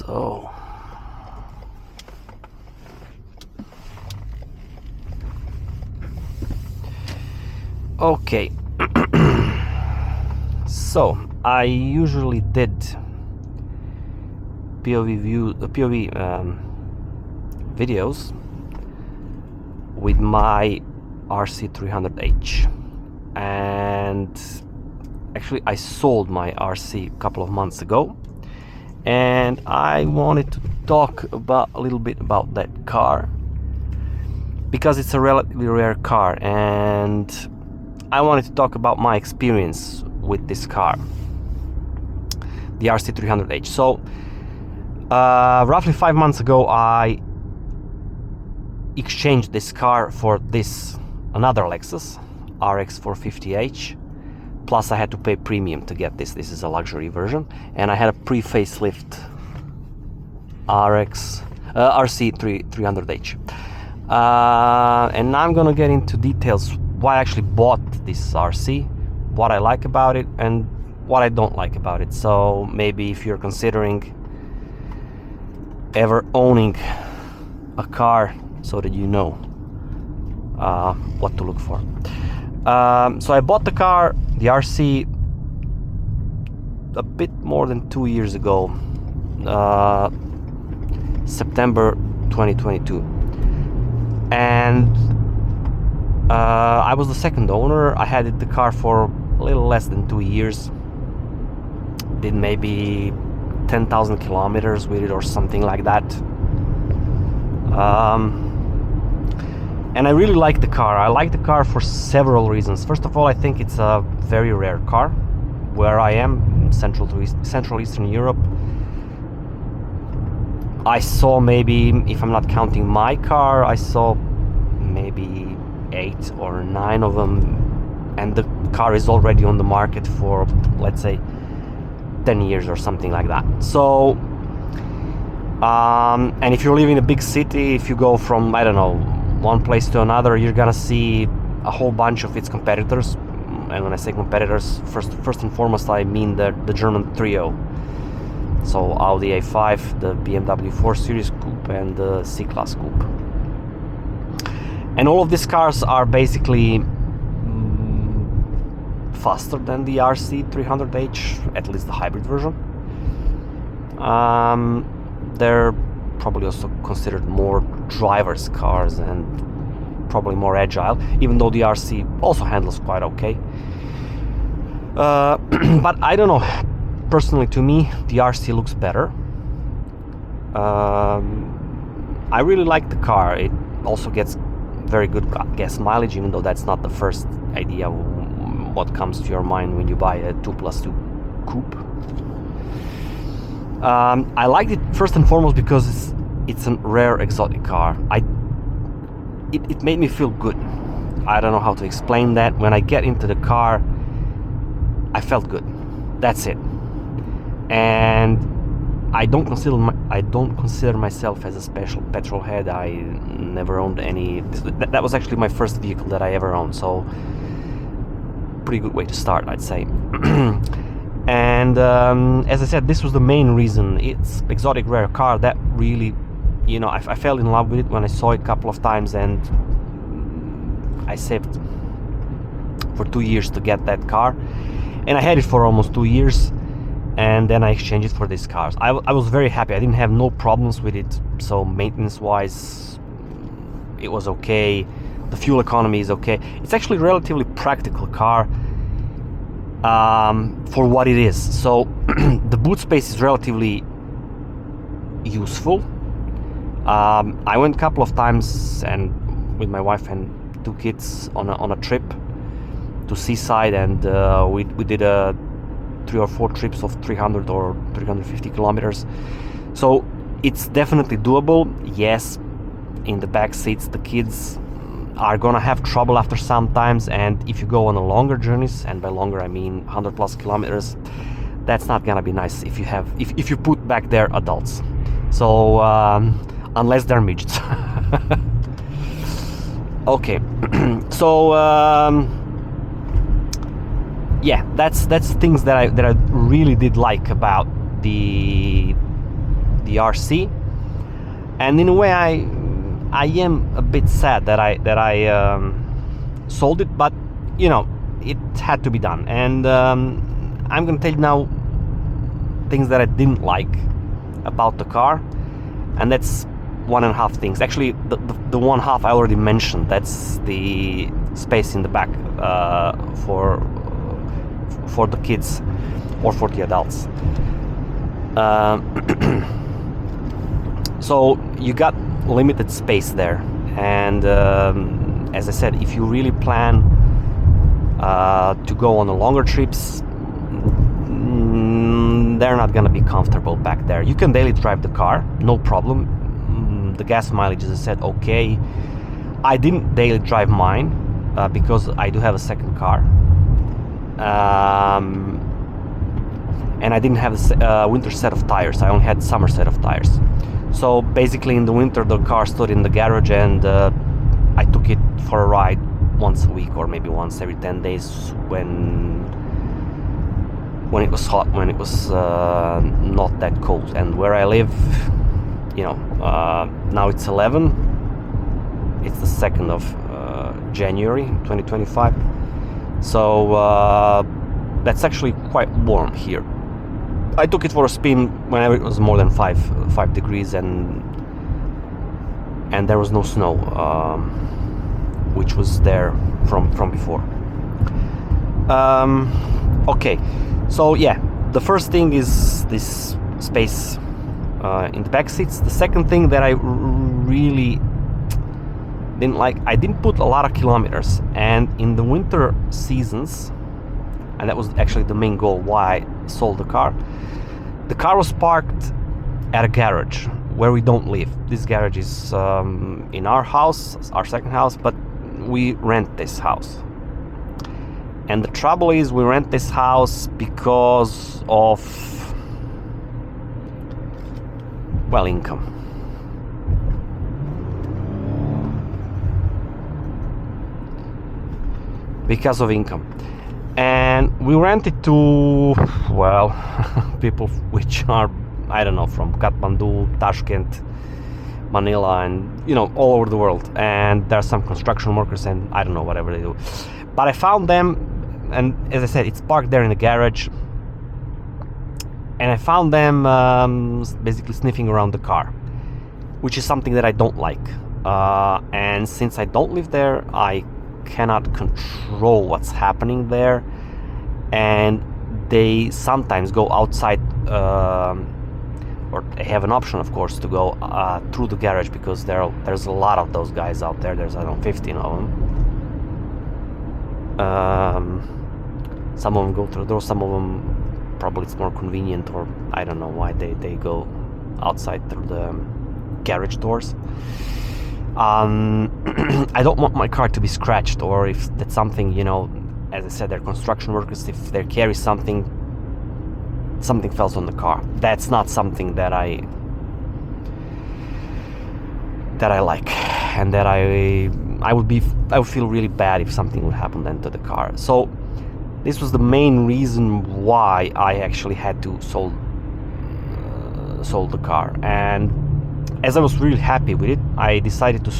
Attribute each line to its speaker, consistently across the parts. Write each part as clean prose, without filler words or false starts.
Speaker 1: So okay. So I usually did POV videos with my RC300h, and actually I sold my RC a couple of months ago, and I wanted to talk about a little bit about that car because it's a relatively rare car, and I wanted to talk about my experience with this car, the RC300h. So roughly 5 months ago I exchanged this car for another Lexus RX450h, plus I had to pay premium to get this. This is a luxury version, and I had a pre-facelift RC300h. And now I'm gonna get into details why I actually bought this RC, what I like about it and what I don't like about it. So maybe if you're considering ever owning a car, so that you know what to look for. So I bought the car, the RC, a bit more than 2 years ago, September 2022, and I was the second owner. I had the car for a little less than 2 years, did maybe 10,000 kilometers with it or something like that. And I really like the car. I like the car for several reasons. First of all, I think it's a very rare car. Where I am, Central Eastern Europe, I saw maybe, if I'm not counting my car, I saw maybe 8 or 9 of them, and the car is already on the market for, let's say, 10 years or something like that. So and if you live in a big city, if you go from, I don't know, one place to another, you're gonna see a whole bunch of its competitors. And when I say competitors, first and foremost I mean the German trio. So Audi A5, the BMW 4 Series Coupe and the C-Class Coupe. And all of these cars are basically faster than the RC300h, at least the hybrid version. They're probably also considered more driver's cars and probably more agile, even though the RC also handles quite okay. But I don't know, personally to me the RC looks better. I really like the car. It also gets very good gas mileage, even though that's not the first idea what comes to your mind when you buy a 2+2 coupe. I liked it first and foremost because it's a rare exotic car. It made me feel good. I don't know how to explain that. When I get into the car, I felt good. That's it. And I don't consider myself as a special petrol head. I never owned any. That was actually my first vehicle that I ever owned. So pretty good way to start, I'd say. And as I said, this was the main reason. It's exotic rare car that really, you know, I fell in love with it when I saw it a couple of times, and I saved for 2 years to get that car, and I had it for almost 2 years, and then I exchanged it for these cars. I was very happy. I didn't have no problems with it, so maintenance wise it was okay. The fuel economy is okay. It's actually a relatively practical car for what it is. So the boot space is relatively useful. I went a couple of times and with my wife and 2 kids on a trip to Seaside, and we did 3 or 4 trips of 300 or 350 kilometers. So it's definitely doable. Yes, in the back seats the kids are gonna have trouble after some times, and if you go on a longer journeys, and by longer I mean 100+ kilometers, that's not gonna be nice if you put back there adults. So unless they're midgets. Okay. So yeah, that's things that I really did like about the the RC, and in a way I am a bit sad that I sold it, but you know, it had to be done. And I'm gonna tell you now things that I didn't like about the car, and that's 1.5 things. Actually, the 1/2 I already mentioned. That's the space in the back for the kids or for the adults. So you got limited space there, and as I said, if you really plan to go on the longer trips, they're not gonna be comfortable back there. You can daily drive the car, no problem. The gas mileage, as I said, okay. I didn't daily drive mine because I do have a second car, and I didn't have a winter set of tires. I only had summer set of tires. So basically in the winter the car stood in the garage, and I took it for a ride once a week or maybe once every 10 days when it was hot, when it was not that cold. And where I live, you know, now it's 11, it's the 2nd of January 2025, so that's actually quite warm here. I took it for a spin whenever it was more than 5 degrees, and there was no snow, which was there from before. Okay, so yeah, the first thing is this space in the back seats. The second thing that I really didn't like, I didn't put a lot of kilometers, and in the winter seasons, and that was actually the main goal why I sold the car. The car was parked at a garage where we don't live. This garage is in our house, our second house, but we rent this house. And the trouble is, we rent this house because of, well, income. Because of income. And we rent it to, well, people which are, I don't know, from Kathmandu, Tashkent, Manila, and you know, all over the world. And there are some construction workers, and I don't know, whatever they do. But I found them, and as I said, it's parked there in the garage, and I found them basically sniffing around the car, which is something that I don't like. And since I don't live there, I cannot control what's happening there, and they sometimes go outside, or they have an option, of course, to go through the garage, because there's a lot of those guys out there. There's, I don't know, 15 of them. Some of them go through the door, some of them probably it's more convenient, or I don't know why they go outside through the garage doors. I don't want my car to be scratched, or if that's something, you know, as I said, they're construction workers, if they carry something falls on the car. That's not something that I like, and that I would feel really bad if something would happen then to the car. So this was the main reason why I actually had to sold the car. And as I was really happy with it, I decided to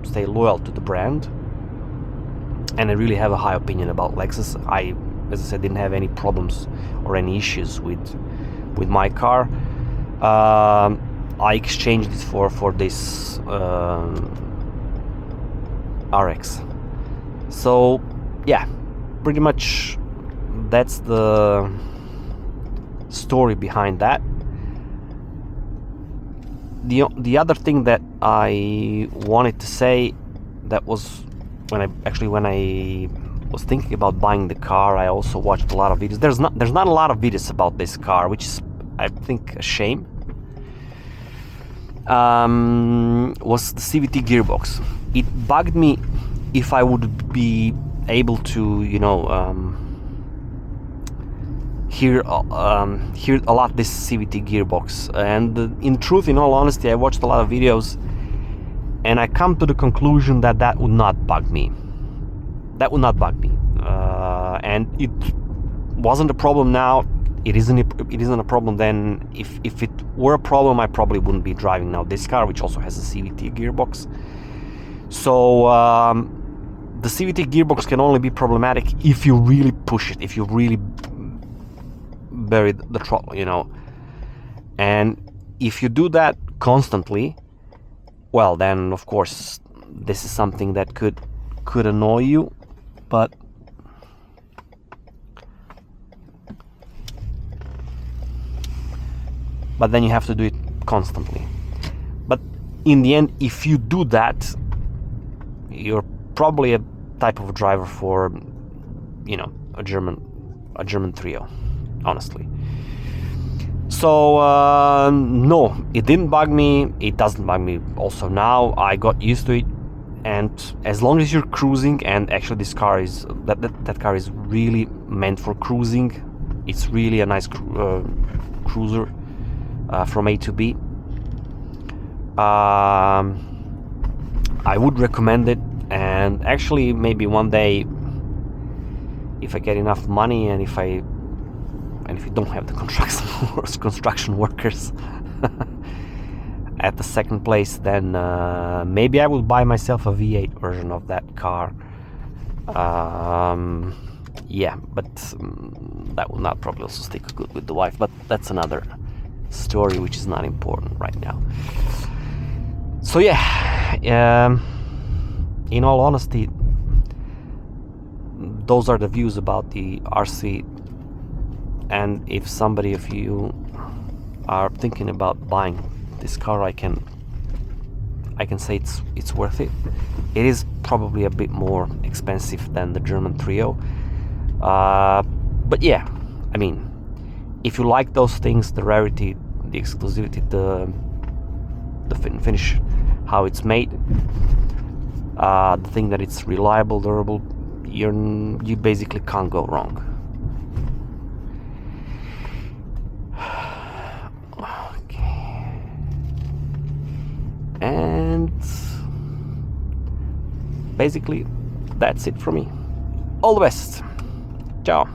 Speaker 1: stay loyal to the brand, and I really have a high opinion about Lexus. As I said, didn't have any problems or any issues with my car. I exchanged it for this RX. So yeah, pretty much that's the story behind that. The other thing that I wanted to say, that was when I was thinking about buying the car, I also watched a lot of videos. There's not a lot of videos about this car, which is, I think, a shame. Was the CVT gearbox. It bugged me if I would be able to, you know, hear a lot this CVT gearbox. And in truth, in all honesty, I watched a lot of videos, and I come to the conclusion that would not bug me. That would not bug me. And it wasn't a problem now. it isn't a problem, then if it were a problem, I probably wouldn't be driving now this car, which also has a CVT gearbox. So the CVT gearbox can only be problematic if you really push it, if you really bury the throttle, you know. And if you do that constantly, well, then of course this is something that could annoy you, but then you have to do it constantly. But in the end, if you do that, you're probably a type of driver for, you know, a German 3.0, honestly. So no, it didn't bug me. It doesn't bug me also now. I got used to it, and as long as you're cruising, and actually this car is that car is really meant for cruising. It's really a nice cruiser from A to B. I would recommend it, and actually maybe one day, if I get enough money and if you don't have the construction workers at the second place, then maybe I will buy myself a V8 version of that car. Yeah, but that will not probably also stick good with the wife, but that's another story which is not important right now. So yeah, in all honesty, those are the views about the RC. And if somebody of you are thinking about buying this car, I can say it's worth it. It is probably a bit more expensive than the German 3.0, but yeah, I mean, if you like those things, the rarity, the exclusivity, the fit and finish, how it's made, the thing that it's reliable, durable, you basically can't go wrong. Okay. And basically that's it for me. All the best. Ciao.